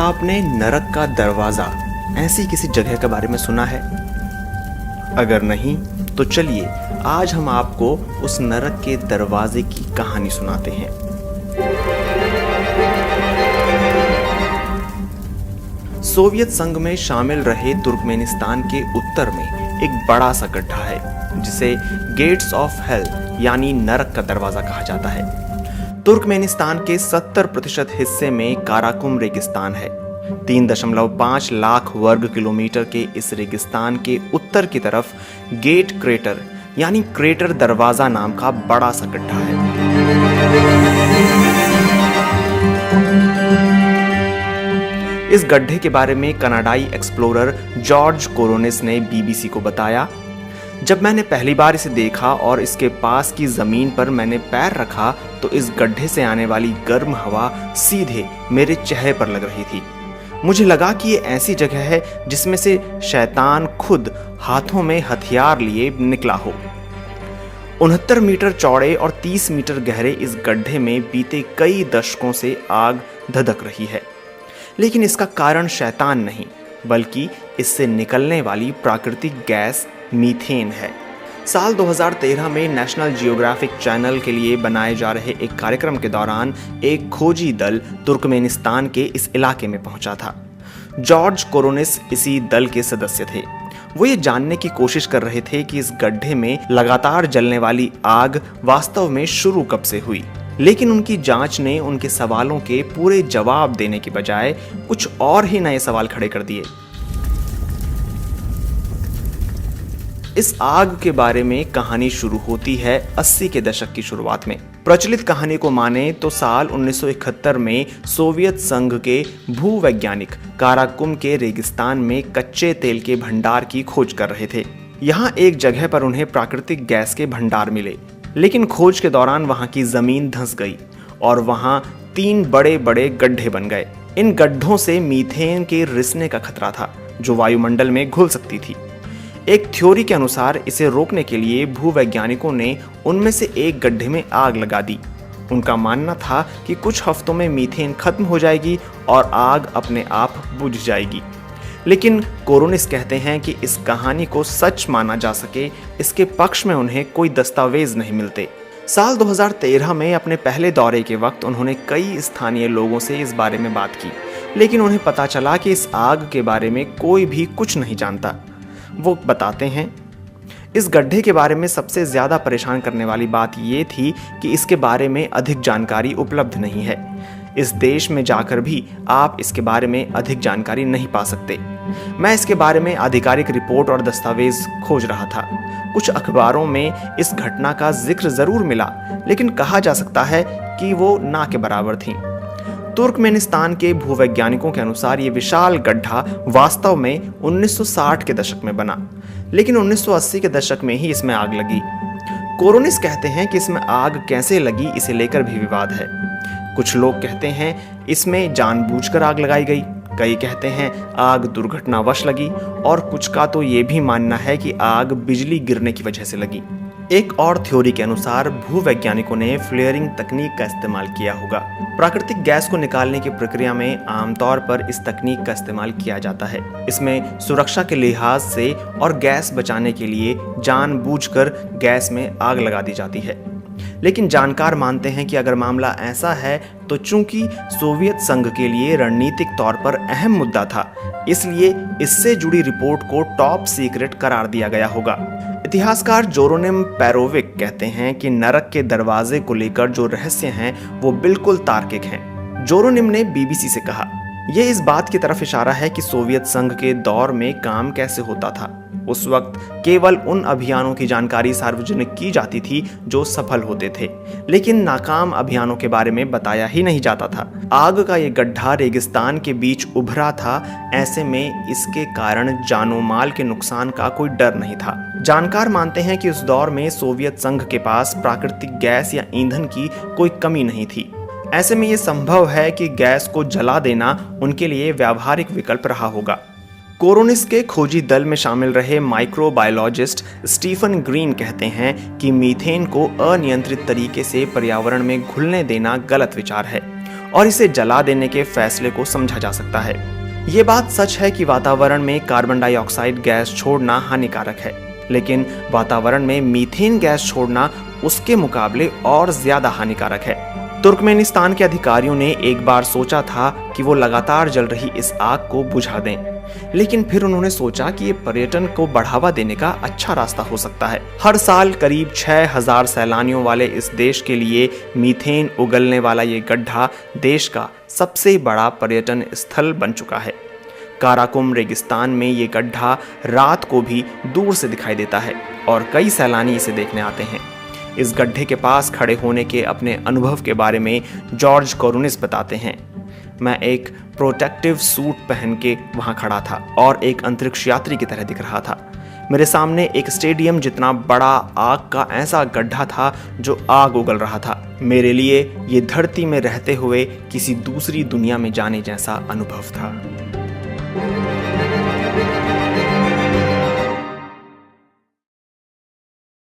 आपने नरक का दरवाज़ा ऐसी किसी जगह के बारे में सुना है? अगर नहीं तो चलिए आज हम आपको उस नरक के दरवाजे की कहानी सुनाते हैं। सोवियत संघ में शामिल रहे तुर्कमेनिस्तान के उत्तर में एक बड़ा सा गड्ढा है जिसे गेट्स ऑफ हेल यानी नरक का दरवाजा कहा जाता है। तुर्कमेनिस्तान के 70% हिस्से में काराकुम रेगिस्तान है। 3.5 लाख वर्ग किलोमीटर के इस रेगिस्तान के उत्तर की तरफ गेट क्रेटर यानी क्रेटर दरवाजा नाम का बड़ा सा गड्ढा है। इस गड्ढे के बारे में कनाडाई एक्सप्लोरर जॉर्ज कोरोनिस ने बीबीसी को बताया, जब मैंने पहली बार इसे देखा और इसके पास की जमीन पर मैंने पैर रखा तो इस गड्ढे से आने वाली गर्म हवा सीधे मेरे चेहरे पर लग रही थी। मुझे लगा कि ये ऐसी जगह है जिसमें से शैतान खुद हाथों में हथियार लिए निकला हो। 69 मीटर चौड़े और 30 मीटर गहरे इस गड्ढे में बीते कई दशकों से आग धधक रही है, लेकिन इसका कारण शैतान नहीं बल्कि इससे निकलने वाली प्राकृतिक गैस मीथेन है। साल 2013 में नेशनल जियोग्राफिक चैनल के लिए बनाए जा रहे एक कार्यक्रम के दौरान एक खोजी दल तुर्कमेनिस्तान के इस इलाके में पहुंचा था। जॉर्ज कोरोनिस इसी दल के सदस्य थे। वो ये जानने की कोशिश कर रहे थे कि इस गड्ढे में लगातार जलने वाली आग वास्तव में शुरू कब से हुई, लेकिन उनकी जांच ने उनके सवालों के पूरे जवाब देने की बजाय कुछ और ही नए सवाल खड़े कर दिए। इस आग के बारे में कहानी शुरू होती है 80 के दशक की शुरुआत में। प्रचलित कहानी को माने तो साल 1971 में सोवियत संघ के भूवैज्ञानिक काराकुम के रेगिस्तान में कच्चे तेल के भंडार की खोज कर रहे थे। यहाँ एक जगह पर उन्हें प्राकृतिक गैस के भंडार मिले, लेकिन खोज के दौरान वहाँ की जमीन धंस गई और वहाँ 3 बड़े बड़े गड्ढे बन गए। इन गड्ढों से मीथेन के रिसने का खतरा था जो वायुमंडल में घुल सकती थी। एक थ्योरी के अनुसार इसे रोकने के लिए भूवैज्ञानिकों ने उनमें से एक गड्ढे में आग लगा दी। उनका मानना था कि कुछ हफ्तों में मीथेन खत्म हो जाएगी और आग अपने आप बुझ जाएगी। लेकिन कोरोनिस कहते हैं कि इस कहानी को सच माना जा सके, इसके पक्ष में उन्हें कोई दस्तावेज नहीं मिलते। साल 2013 में अपने पहले दौरे के वक्त उन्होंने कई स्थानीय लोगों से इस बारे में बात की, लेकिन उन्हें पता चला कि इस आग के बारे में कोई भी कुछ नहीं जानता। वो बताते हैं, इस गड्ढे के बारे में सबसे ज़्यादा परेशान करने वाली बात ये थी कि इसके बारे में अधिक जानकारी उपलब्ध नहीं है। इस देश में जाकर भी आप इसके बारे में अधिक जानकारी नहीं पा सकते। मैं इसके बारे में आधिकारिक रिपोर्ट और दस्तावेज खोज रहा था। कुछ अखबारों में इस घटना का जिक्र ज़रूर मिला, लेकिन कहा जा सकता है कि वो ना के बराबर थी। तुर्कमेनिस्तान के भूवैज्ञानिकों के अनुसार ये विशाल गड्ढा वास्तव में 1960 के दशक में बना, लेकिन 1980 के दशक में ही इसमें आग लगी। कोरोनिस कहते हैं कि इसमें आग कैसे लगी इसे लेकर भी विवाद है। कुछ लोग कहते हैं इसमें जानबूझकर आग लगाई गई, कई कहते हैं आग दुर्घटनावश लगी और कुछ का तो ये भी मानना है कि आग बिजली गिरने की वजह से लगी। एक और थ्योरी के अनुसार भूवैज्ञानिकों ने फ्लेयरिंग तकनीक का इस्तेमाल किया होगा। प्राकृतिक गैस को निकालने की प्रक्रिया में आमतौर पर इस तकनीक का इस्तेमाल किया जाता है। इसमें सुरक्षा के लिहाज से और गैस बचाने के लिए जानबूझकर गैस में आग लगा दी जाती है। लेकिन जानकार मानते हैं कि अगर मामला ऐसा है तो चूंकि सोवियत संघ के लिए रणनीतिक तौर पर अहम मुद्दा था, इसलिए इससे जुड़ी रिपोर्ट को टॉप सीक्रेट करार दिया गया होगा। इतिहासकार जोरोनिम पेरोविक कहते हैं कि नरक के दरवाजे को लेकर जो रहस्य हैं वो बिल्कुल तार्किक हैं। जोरोनिम ने बीबीसी से कहा, यह इस बात की तरफ इशारा है कि सोवियत संघ के दौर में काम कैसे होता था। उस वक्त केवल उन अभियानों की जानकारी सार्वजनिक की जाती थी जो सफल होते थे, लेकिन नाकाम अभियानों के बारे में बताया ही नहीं जाता था। आग का ये गड्ढा रेगिस्तान के बीच उभरा था, ऐसे में इसके कारण जानो माल के नुकसान का कोई डर नहीं था। जानकार मानते हैं कि उस दौर में सोवियत संघ के पास प्राकृतिक गैस या ईंधन की कोई कमी नहीं थी। ऐसे में ये संभव है कि गैस को जला देना उनके लिए व्यावहारिक विकल्प रहा होगा। कोरोनिस के खोजी दल में शामिल रहे माइक्रोबायोलॉजिस्ट स्टीफन ग्रीन कहते हैं कि मीथेन को अनियंत्रित तरीके से पर्यावरण में घुलने देना गलत विचार है और इसे जला देने के फैसले को समझा जा सकता है। ये बात सच है कि वातावरण में कार्बन डाइऑक्साइड गैस छोड़ना हानिकारक है, लेकिन वातावरण में मीथेन गैस छोड़ना उसके मुकाबले और ज्यादा हानिकारक है। तुर्कमेनिस्तान के अधिकारियों ने एक बार सोचा था कि वो लगातार जल रही इस आग को बुझा दें, लेकिन फिर उन्होंने सोचा कि ये पर्यटन को बढ़ावा देने का अच्छा रास्ता हो सकता है। हर साल करीब 6000 सैलानियों वाले इस देश के लिए मीथेन उगलने वाला ये गड्ढा देश का सबसे बड़ा पर्यटन स्थल बन चुका है। काराकुम रेगिस्तान में ये गड्ढा रात को भी दूर से दिखाई देता है और कई सैलानी इसे देखने आते हैं। इस गड्ढे के पास खड़े होने के अपने अनुभव के बारे में जॉर्ज कोरोनिस बताते हैं। मैं एक प्रोटेक्टिव सूट पहन के वहां खड़ा था और एक अंतरिक्ष यात्री की तरह दिख रहा था। मेरे सामने एक स्टेडियम जितना बड़ा आग का ऐसा गड्ढा था जो आग उगल रहा था। मेरे लिए ये धरती में रहते हुए किसी दूसरी दुनिया में जाने जैसा अनुभव था।